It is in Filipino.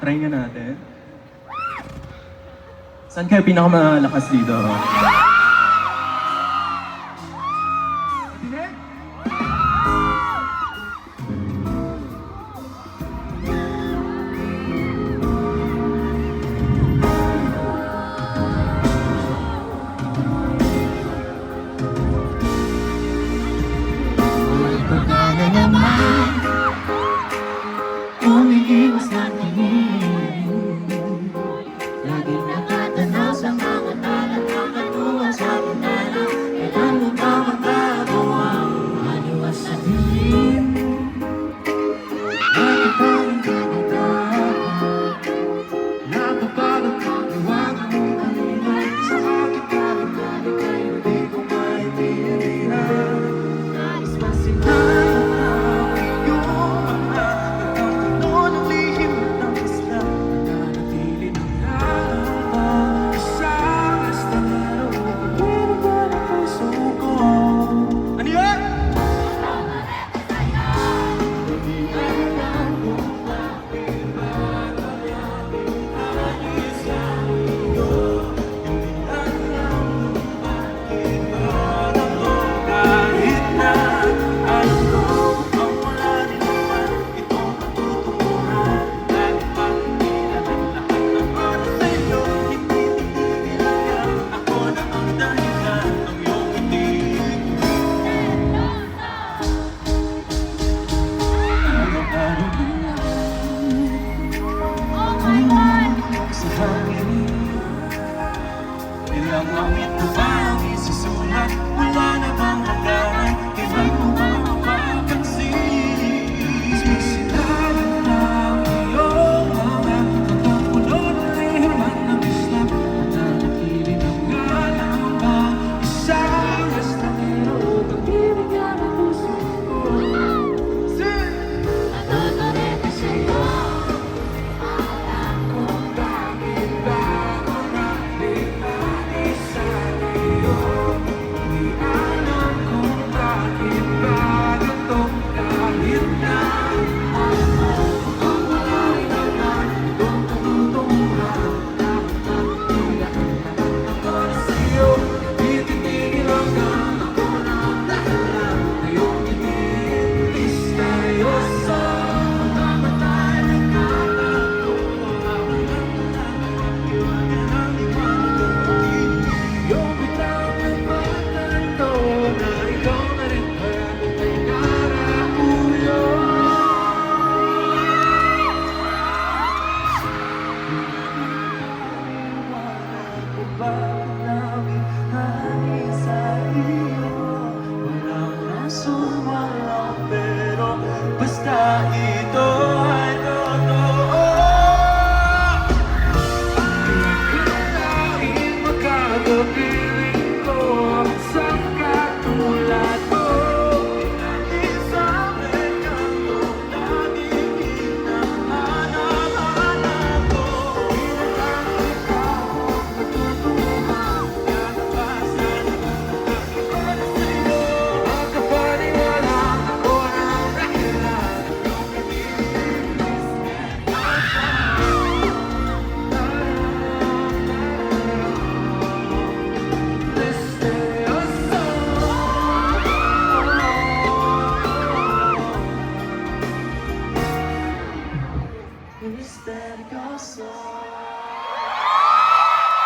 try nga natin. Saan kayo pinakamalakas dito? Umiiwas ng tingin, laging nakatanaw sa mga nakatuwang sa binala. Kailan mo ba magbago ang maliwas sa dilim? Bakit parang ganito? Napapalag ang iwanan mo kanina. Sa aking balik-balik ay hindi ko maintindihan. Nais ba sinayaw yung mga noon ang lihim ng isla? Nananatili ng lalabang isang estranero. Pag-ibig ba ng puso ko? Ano yun? Hindi alam kung bakit marami-rami alis sa'yo. Hindi alam kung bakit parang ko. Kahit na alam ko ang wala rin naman itong patutunguhan. Lagi pang nilalang lahat ng oras sa'yo. Hindi nila ako na ang dahilan ng iyong hindi. Araw-araw lang sa hangin. Ilang awit mo ba ang isusulat? Wala na bang hangganan? Kailan mo ba mapapansin? Sisilayan lang iyong mga hanggang pulo ng lihim at namislap. Nananatili ng galang ba isang estranero? Pag-ibig na ng puso ko. Natutunan sa'yo. Alam ko bakit ba ako nagbibalik sa'yo. Di alam kung bakit ba ganito. Kahit na alam mo ang wala rin naman itong patutunguhan. Dapat magtigilan ang oras sa'yo. Di titigil hanggang ako na ang dahilan na iyong misteryoso. Mamatay ng katato. Ako lang iwanan ang liwanag ng pag-ibig. Iyong biglang nagpatanto na ikaw na rin ba ay naraulo. Iwanan mo ba namin hangin sa iyo? Walang rason, walang pero basta ito ay totoo. Akalain magkagabiling ko isang katulad mo. Isang engkanto laging hinahanap-hanap ko. Pinagkakita ko patutunguhan. Nanabasan ang para sa'yo. Makapaniwala ako ng dahilan ng misteryoso.